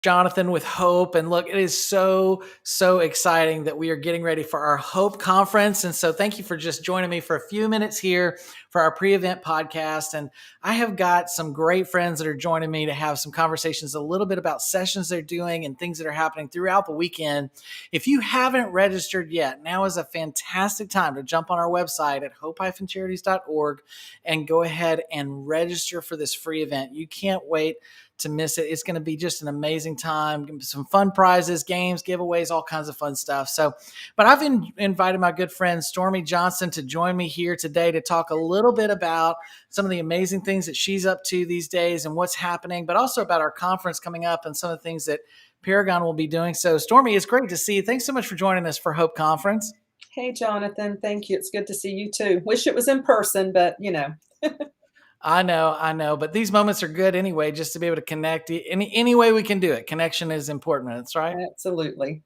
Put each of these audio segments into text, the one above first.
Jonathan with Hope. And look, it is so exciting that we are getting ready for our Hope Conference. And so thank you for just joining me for a few minutes here for our pre-event podcast. And I have got some great friends that are joining me to have some conversations a little bit about sessions they're doing and things that are happening throughout the weekend. If you haven't registered yet, now is a fantastic time to jump on our website at hope-charities.org and go ahead and register for this free event. You can't wait to miss it. It's going to be just an amazing time. Some fun prizes, games, giveaways, all kinds of fun stuff. So, but I've invited my good friend Stormy Johnson to join me here today to talk a little bit about some of the amazing things that she's up to these days and what's happening, but also about our conference coming up and some of the things that Paragon will be doing. So, Stormy, it's great to see you. Thanks so much for joining us for Hope Conference. Hey, Jonathan. Thank you. It's good to see you too. Wish it was in person, but I know, but these moments are good anyway, just to be able to connect any way we can do it. Connection is important. That's right. Absolutely.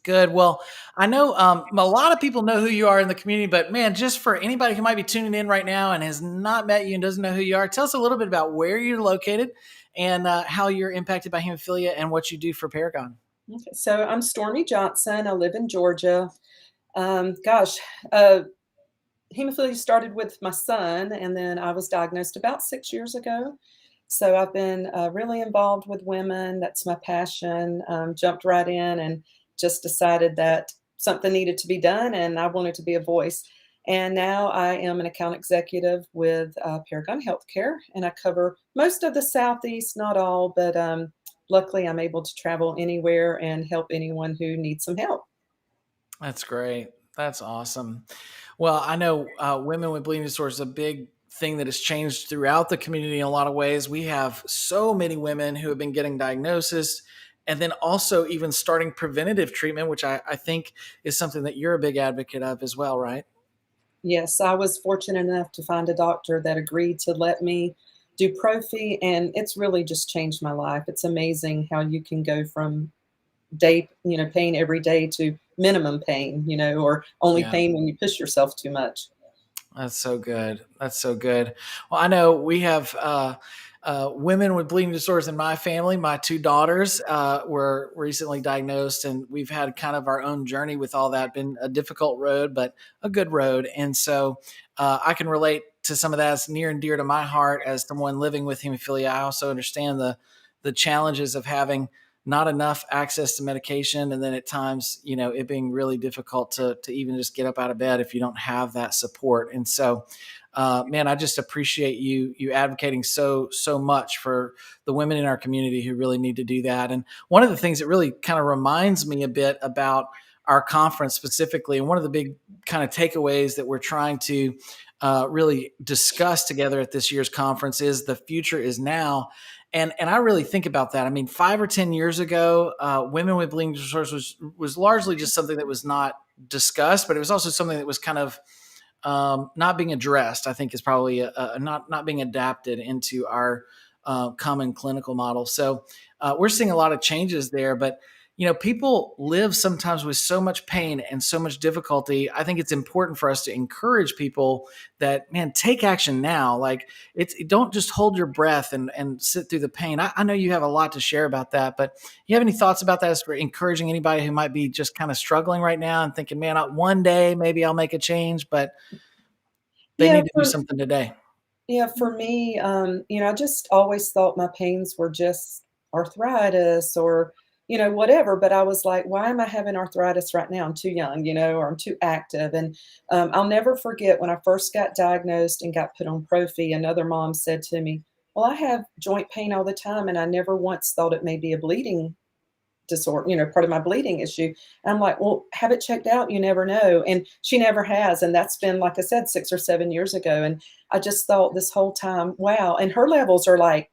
Good. Well, I know a lot of people know who you are in the community, but man, just for anybody who might be tuning in right now and has not met you and doesn't know who you are, tell us a little bit about where you're located and how you're impacted by hemophilia and what you do for Paragon. Okay. So I'm Stormy Johnson. I live in Georgia. Gosh, hemophilia started with my son, and then I was diagnosed about 6 years ago. So I've been really involved with women. That's my passion. Jumped right in and just decided that something needed to be done, and I wanted to be a voice. And now I am an account executive with Paragon Healthcare, and I cover most of the Southeast, not all, but luckily I'm able to travel anywhere and help anyone who needs some help. That's great. That's awesome. Well, I know women with bleeding disorders is a big thing that has changed throughout the community in a lot of ways. We have so many women who have been getting diagnosis and then also even starting preventative treatment, which I think is something that you're a big advocate of as well, right? Yes, I was fortunate enough to find a doctor that agreed to let me do prophy, and it's really just changed my life. It's amazing how you can go from pain every day to minimum pain, or only Yeah. pain when you push yourself too much. That's so good. That's so good. Well, I know we have women with bleeding disorders in my family. My two daughters were recently diagnosed, and we've had kind of our own journey with all that. Been a difficult road, but a good road. And so I can relate to some of that. It's near and dear to my heart as someone living with hemophilia. I also understand the challenges of having not enough access to medication, and then at times, it being really difficult to even just get up out of bed if you don't have that support. And so, man, I just appreciate you advocating so much for the women in our community who really need to do that. And one of the things that really kind of reminds me a bit about our conference specifically, and one of the big kind of takeaways that we're trying to really discuss together at this year's conference is the future is now. And I really think about that. I mean, 5 or 10 years ago, women with bleeding disorders was largely just something that was not discussed, but it was also something that was kind of not being addressed. I think is probably not being adapted into our common clinical model. So we're seeing a lot of changes there, but people live sometimes with so much pain and so much difficulty. I think it's important for us to encourage people that, man, take action now. Like don't just hold your breath and sit through the pain. I know you have a lot to share about that, but you have any thoughts about that as for encouraging anybody who might be just kind of struggling right now and thinking, man, one day maybe I'll make a change, but they Yeah, need to do something today. for me, I just always thought my pains were just arthritis or, whatever. But I was like, why am I having arthritis right now? I'm too young, or I'm too active. And I'll never forget when I first got diagnosed and got put on prophy, another mom said to me, well, I have joint pain all the time, and I never once thought it may be a bleeding disorder, part of my bleeding issue. And I'm like, well, have it checked out. You never know. And she never has. And that's been, like I said, 6 or 7 years ago. And I just thought this whole time, wow. And her levels are like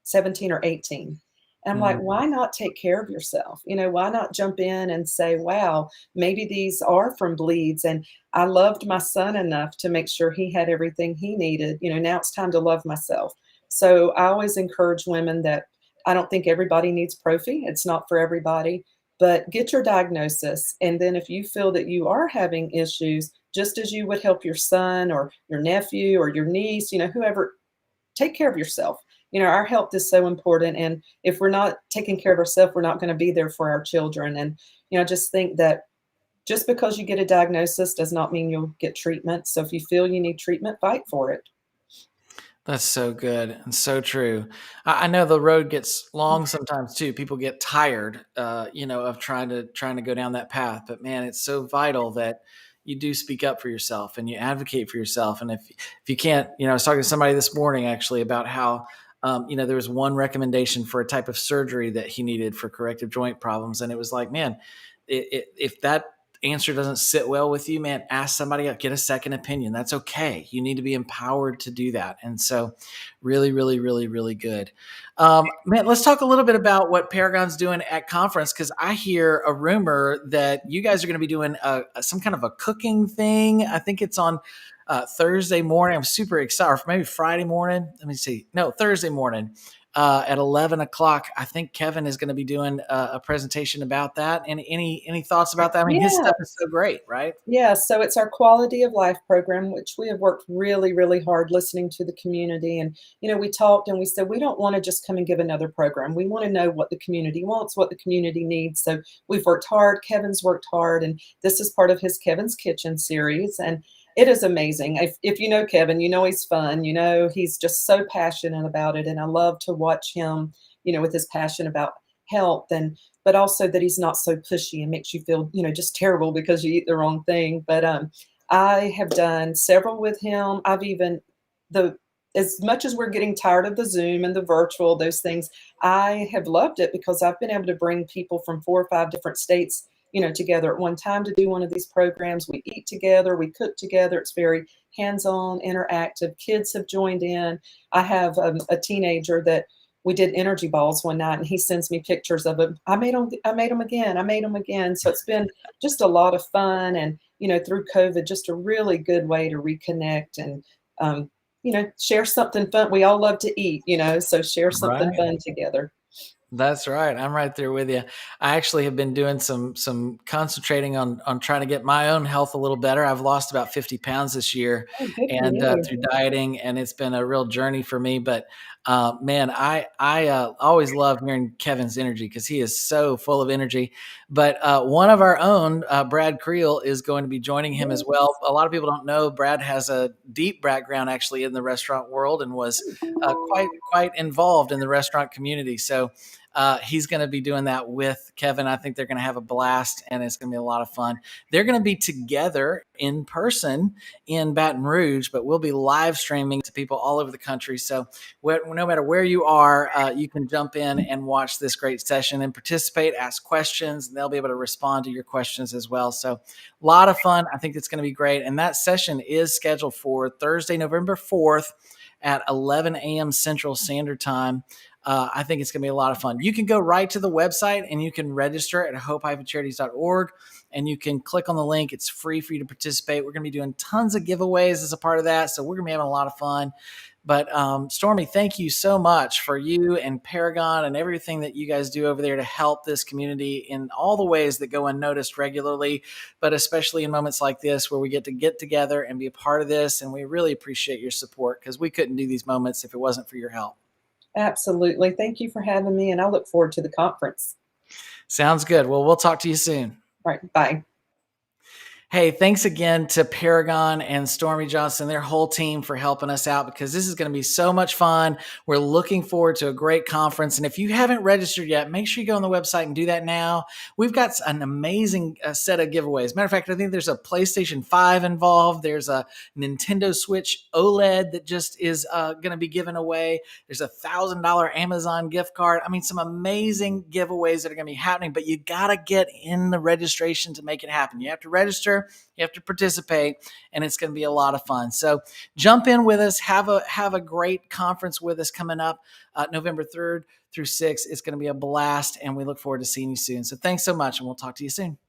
17 or 18. And I'm like, Mm. why not take care of yourself? Why not jump in and say, wow, maybe these are from bleeds. And I loved my son enough to make sure he had everything he needed. Now it's time to love myself. So I always encourage women that I don't think everybody needs prophy. It's not for everybody, but get your diagnosis. And then if you feel that you are having issues, just as you would help your son or your nephew or your niece, whoever, take care of yourself. our health is so important. And if we're not taking care of ourselves, we're not going to be there for our children. And, I just think that just because you get a diagnosis does not mean you'll get treatment. So if you feel you need treatment, fight for it. That's so good and so true. I know the road gets long sometimes too. People get tired, of trying to go down that path. But man, it's so vital that you do speak up for yourself and you advocate for yourself. And if you can't, I was talking to somebody this morning actually about how, there was one recommendation for a type of surgery that he needed for corrective joint problems, and it was like, man, if that answer doesn't sit well with you, man, ask somebody else, get a second opinion. That's okay. You need to be empowered to do that. And so really, really, really, really good. Man, let's talk a little bit about what Paragon's doing at conference, because I hear a rumor that you guys are going to be doing some kind of a cooking thing. I think it's on Thursday morning. I'm super excited. Or maybe Friday morning. Let me see. No, Thursday morning. At 11 o'clock, I think Kevin is going to be doing a presentation about that. And any thoughts about that? I mean, his Yeah. stuff is so great, right? Yeah, so it's our quality of life program, which we have worked really, really hard listening to the community. And, we talked and we said, we don't want to just come and give another program. We want to know what the community wants, what the community needs. So we've worked hard. Kevin's worked hard. And this is part of his Kevin's Kitchen series. And it is amazing. If you know Kevin, he's fun. He's just so passionate about it. And I love to watch him, with his passion about health, and but also that he's not so pushy and makes you feel, just terrible because you eat the wrong thing. But I have done several with him. I've even the as much as we're getting tired of the Zoom and the virtual, those things, I have loved it because I've been able to bring people from 4 or 5 different states, together at one time to do one of these programs. We eat together, we cook together. It's very hands-on, interactive. Kids have joined in. I have a teenager that we did energy balls one night, and he sends me pictures of them. I made them. I made them again. I made them again. So it's been just a lot of fun, and through COVID, just a really good way to reconnect and share something fun. We all love to eat, so share something Right. fun together. That's right. I'm right there with you. I actually have been doing some concentrating on trying to get my own health a little better. I've lost about 50 pounds this year, Oh, good for and you. through dieting, and it's been a real journey for me. But man, I always love hearing Kevin's energy because he is so full of energy. But one of our own, Brad Creel, is going to be joining him as well. Yes. A lot of people don't know Brad has a deep background actually in the restaurant world and was quite involved in the restaurant community. So he's going to be doing that with Kevin. I think they're going to have a blast, and it's going to be a lot of fun. They're going to be together in person in Baton Rouge, but we'll be live streaming to people all over the country. So no matter where you are, you can jump in and watch this great session and participate, ask questions, and they'll be able to respond to your questions as well. So a lot of fun. I think it's going to be great. And that session is scheduled for Thursday, November 4th at 11 a.m. Central Standard Time. I think it's going to be a lot of fun. You can go right to the website and you can register at hope-charities.org, and you can click on the link. It's free for you to participate. We're going to be doing tons of giveaways as a part of that, so we're going to be having a lot of fun. But Stormy, thank you so much for you and Paragon and everything that you guys do over there to help this community in all the ways that go unnoticed regularly, but especially in moments like this where we get together and be a part of this. And we really appreciate your support because we couldn't do these moments if it wasn't for your help. Absolutely. Thank you for having me, and I look forward to the conference. Sounds good. Well, we'll talk to you soon. All right. Bye. Hey, thanks again to Paragon and Stormy Johnson, their whole team, for helping us out because this is going to be so much fun. We're looking forward to a great conference. And if you haven't registered yet, make sure you go on the website and do that now. We've got an amazing set of giveaways. Matter of fact, I think there's a PlayStation 5 involved. There's a Nintendo Switch OLED that just is going to be given away. There's a $1,000 Amazon gift card. I mean, some amazing giveaways that are going to be happening, but you got to get in the registration to make it happen. You have to register. You have to participate, and it's going to be a lot of fun. So jump in with us. Have a great conference with us coming up November 3rd through 6th. It's going to be a blast, and we look forward to seeing you soon. So thanks so much, and we'll talk to you soon.